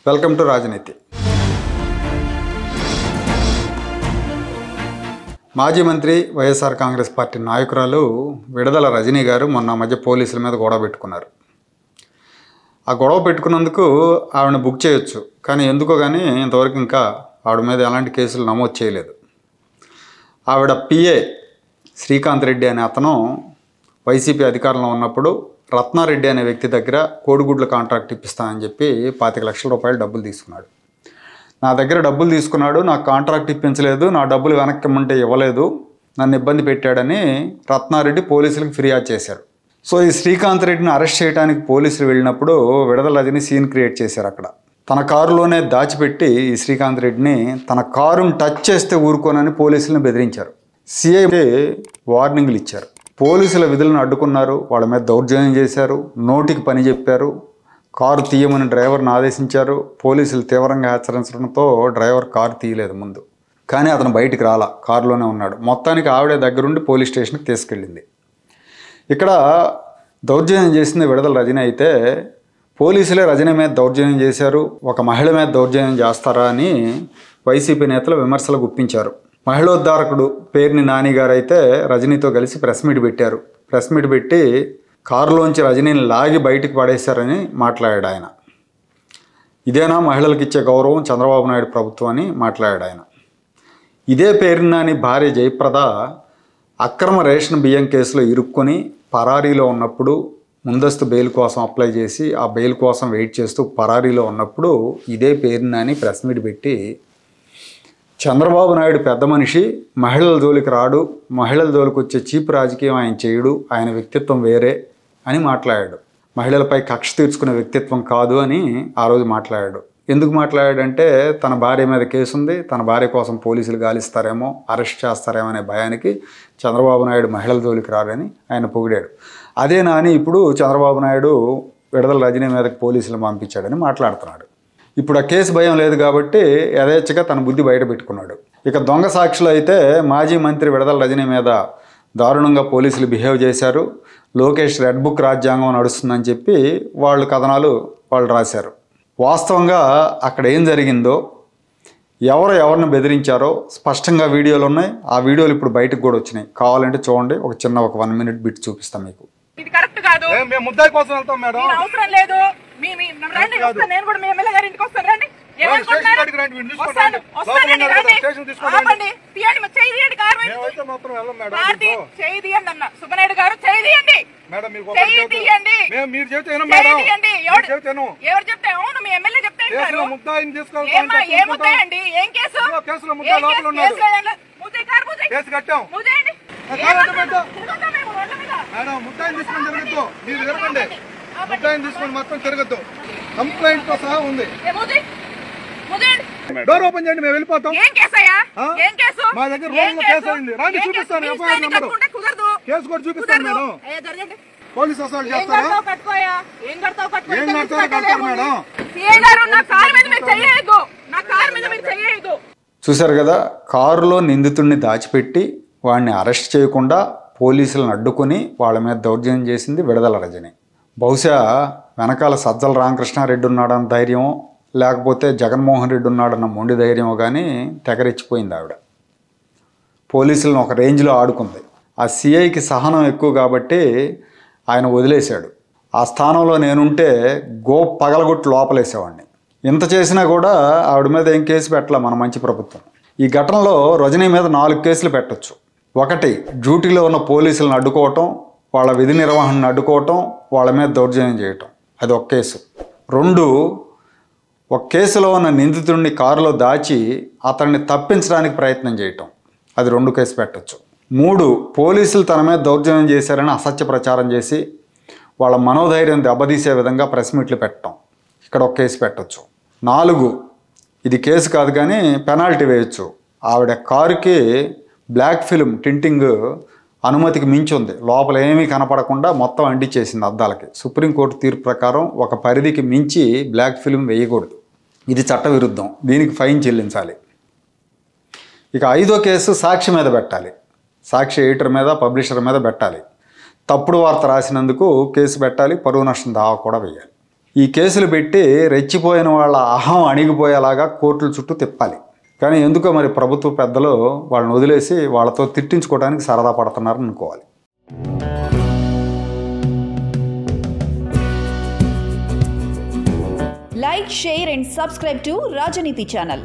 Welcome to రాజనీతి. మాజీ మంత్రి వైఎస్ఆర్ కాంగ్రెస్ పార్టీ నాయకురాలు విడదల రజనీ గారు మొన్న మధ్య పోలీసుల మీద గొడవ పెట్టుకున్నారు. ఆ గొడవ పెట్టుకున్నందుకు ఆవిడని బుక్ చేయొచ్చు, కానీ ఎందుకో కానీ ఇంతవరకు ఇంకా ఆవిడ మీద ఎలాంటి కేసులు నమోదు చేయలేదు. ఆవిడ పిఏ శ్రీకాంత్ రెడ్డి అనే అతను వైసీపీ అధికారంలో ఉన్నప్పుడు రత్నారెడ్డి అనే వ్యక్తి దగ్గర కోడిగుడ్ల కాంట్రాక్ట్ ఇప్పిస్తానని చెప్పి 25 లక్షల రూపాయలు డబ్బులు తీసుకున్నాడు. నా దగ్గర డబ్బులు తీసుకున్నాడు, నాకు కాంట్రాక్ట్ ఇప్పించలేదు, నా డబ్బులు వెనక్కి ఇమ్మంటే ఇవ్వలేదు, నన్ను ఇబ్బంది పెట్టాడని రత్నారెడ్డి పోలీసులకు ఫిర్యాదు చేశారు. సో ఈ శ్రీకాంత్ రెడ్డిని అరెస్ట్ చేయడానికి పోలీసులు వెళ్ళినప్పుడు విడదల రజనీ సీన్ క్రియేట్ చేశారు. అక్కడ తన కారులోనే దాచిపెట్టి ఈ శ్రీకాంత్ రెడ్డిని తన కారును టచ్ చేస్తే ఊరుకోనని పోలీసులను బెదిరించారు. సిఐకి వార్నింగ్లు ఇచ్చారు. పోలీసుల విధులను అడ్డుకున్నారు, వాళ్ళ మీద దౌర్జన్యం చేశారు, నోటికి పని చెప్పారు, కారు తీయమని డ్రైవర్ని ఆదేశించారు. పోలీసులు తీవ్రంగా హెచ్చరించడంతో డ్రైవర్ కారు తీయలేదు ముందు, కానీ అతను బయటికి రాలా, కారులోనే ఉన్నాడు. మొత్తానికి ఆవిడే దగ్గరుండి పోలీస్ స్టేషన్కి తీసుకెళ్ళింది. ఇక్కడ దౌర్జన్యం చేసింది విడదల రజనీ అయితే పోలీసులే రజనీ మీద దౌర్జన్యం చేశారు, ఒక మహిళ మీద దౌర్జన్యం చేస్తారా అని వైసీపీ నేతలు విమర్శలు గుప్పించారు. మహిళోద్ధారకుడు పేర్ని నాని గారు అయితే రజనీతో కలిసి ప్రెస్ మీట్ పెట్టారు. ప్రెస్ మీట్ పెట్టి కారులోంచి రజనీని లాగి బయటికి పడేశారని మాట్లాడాడు ఆయన. ఇదేనా మహిళలకు ఇచ్చే గౌరవం చంద్రబాబు నాయుడు ప్రభుత్వం అని మాట్లాడాడు ఆయన. ఇదే పేర్ని నాని భార్య జయప్రద అక్రమ రేషన్ బియ్యం కేసులో ఇరుక్కొని పరారీలో ఉన్నప్పుడు ముందస్తు బెయిల్ కోసం అప్లై చేసి ఆ బెయిల్ కోసం వెయిట్ చేస్తూ పరారీలో ఉన్నప్పుడు ఇదే పేర్ని నాని ప్రెస్ మీట్ పెట్టి చంద్రబాబు నాయుడు పెద్ద మనిషి, మహిళల జోలికి రాడు, మహిళల జోలికి వచ్చే చీప్ రాజకీయం ఆయన చేయడు, ఆయన వ్యక్తిత్వం వేరే అని మాట్లాడాడు. మహిళలపై కక్ష తీర్చుకునే వ్యక్తిత్వం కాదు అని ఆ రోజు మాట్లాడాడు. ఎందుకు మాట్లాడాడంటే తన భార్య మీద కేసు ఉంది, తన భార్య కోసం పోలీసులు గాలిస్తారేమో, అరెస్ట్ చేస్తారేమో అనే భయానికి చంద్రబాబు నాయుడు మహిళల జోలికి రాడని ఆయన పొగిడాడు. అదే నాని ఇప్పుడు చంద్రబాబు నాయుడు విడదల రజనీ మీదకి పోలీసులు పంపించాడని మాట్లాడుతున్నాడు. ఇప్పుడు ఆ కేసు భయం లేదు కాబట్టి యథేచ్ఛగా తన బుద్ధి బయట పెట్టుకున్నాడు. ఇక దొంగ సాక్షులు అయితే మాజీ మంత్రి విడదల రజనీ మీద దారుణంగా పోలీసులు బిహేవ్ చేశారు, లోకేష్ రెడ్ బుక్ రాజ్యాంగం నడుస్తుందని చెప్పి వాళ్ళు కథనాలు రాశారు. వాస్తవంగా అక్కడ ఏం జరిగిందో, ఎవరిని బెదిరించారో స్పష్టంగా వీడియోలు ఉన్నాయి. ఆ వీడియోలు ఇప్పుడు బయటకు కూడా వచ్చినాయి. కావాలంటే చూడండి, ఒక 1 మినిట్ బిట్ చూపిస్తాం మీకు. ఇది కరెక్ట్ కాదు. మేము ముద్దాయి కోసం వెళ్తాం మేడం. అవసరం లేదు. రండి, నేను కూడా మీ ఎమ్మెల్యే గారి ఇంటికి వస్తాను. రండి, అన్న సుబ్బనాయుడు గారు చేయండి. ఎవరు చెప్తే అవును మీ ఎమ్మెల్యే చెప్తే ఏముంటాయండి? ఏం కేసు? కేసు కట్టాం. ముద్దాయిని తీసుకొని తిరగద్దు, మీరు తిరగండి. ముద్దాయిని తీసుకొని మొత్తం తిరగద్దు, కంప్లైంట్ తో సహా ఉంది. డోర్ ఓపెన్ చేయండి, మేము వెళ్ళిపోతాం. మా దగ్గర రోజులో కేసు అయింది. రాండి, చూపిస్తాను. ఎఫ్ఐఆర్ నెంబర్ కేసు కూడా చూపిస్తాను మేడం. పోలీస్ అసలు చేస్తారా? ఏం కడతారు మేడం? చూశారు కదా, కారులో నిందితుడిని దాచిపెట్టి వాడిని అరెస్ట్ చేయకుండా పోలీసులను అడ్డుకొని వాళ్ళ మీద దౌర్జన్యం చేసింది విడదల రజనీ. బహుశా వెనకాల సజ్జల రామకృష్ణారెడ్డి ఉన్నాడన్న ధైర్యం, లేకపోతే జగన్మోహన్ రెడ్డి ఉన్నాడన్న మొండి ధైర్యమో కానీ తెగరెచ్చిపోయింది ఆవిడ. పోలీసులను ఒక రేంజ్లో ఆడుకుంది. ఆ సిఐకి సహనం ఎక్కువ కాబట్టి ఆయన వదిలేశాడు. ఆ స్థానంలో నేనుంటే పగలగొట్టి లోపలేసేవాడిని. ఇంత చేసినా కూడా ఆవిడ మీద ఏం కేసు పెట్టాల మన మంచి ప్రభుత్వం. ఈ ఘటనలో రజనీ మీద 4 కేసులు పెట్టచ్చు. 1, డ్యూటీలో ఉన్న పోలీసులను అడ్డుకోవటం, వాళ్ళ విధి నిర్వహణను అడ్డుకోవటం, వాళ్ళ మీద దౌర్జన్యం చేయటం, అది ఒక కేసు. 2, ఒక కేసులో ఉన్న నిందితుడిని కారులో దాచి అతన్ని తప్పించడానికి ప్రయత్నం చేయటం, అది 2 కేసు పెట్టచ్చు. 3, పోలీసులు తన మీద దౌర్జన్యం చేశారని అసత్య ప్రచారం చేసి వాళ్ళ మనోధైర్యం దెబ్బతీసే విధంగా ప్రెస్ మీట్లు పెట్టడం, ఇక్కడ ఒక కేసు పెట్టచ్చు. 4, ఇది కేసు కాదు కానీ పెనాల్టీ వేయచ్చు. ఆవిడ కారుకి బ్లాక్ ఫిల్మ్ టింటింగ్ అనుమతికి మించి ఉంది, లోపల ఏమీ కనపడకుండా మొత్తం అంటించేసింది అద్దాలకి. సుప్రీంకోర్టు తీర్పు ప్రకారం ఒక పరిధికి మించి బ్లాక్ ఫిల్మ్ వేయకూడదు, ఇది చట్టవిరుద్ధం, దీనికి ఫైన్ చెల్లించాలి. ఇక 5వ కేసు సాక్షి మీద పెట్టాలి, సాక్షి ఎడిటర్ మీద, పబ్లిషర్ మీద పెట్టాలి. తప్పుడు వార్త రాసినందుకు కేసు పెట్టాలి, పరువు నష్టం దావా కూడా వేయాలి. ఈ కేసులు పెట్టి రెచ్చిపోయిన వాళ్ళ అహం అణిగిపోయేలాగా కోర్టుల చుట్టూ తిప్పాలి. కానీ ఎందుకో మరి ప్రభుత్వ పెద్దలు వాళ్ళని వదిలేసి వాళ్ళతో తిట్టించుకోవడానికి సరదా పడుతున్నారని అనుకోవాలి. Like, share and subscribe to Rajaniti channel.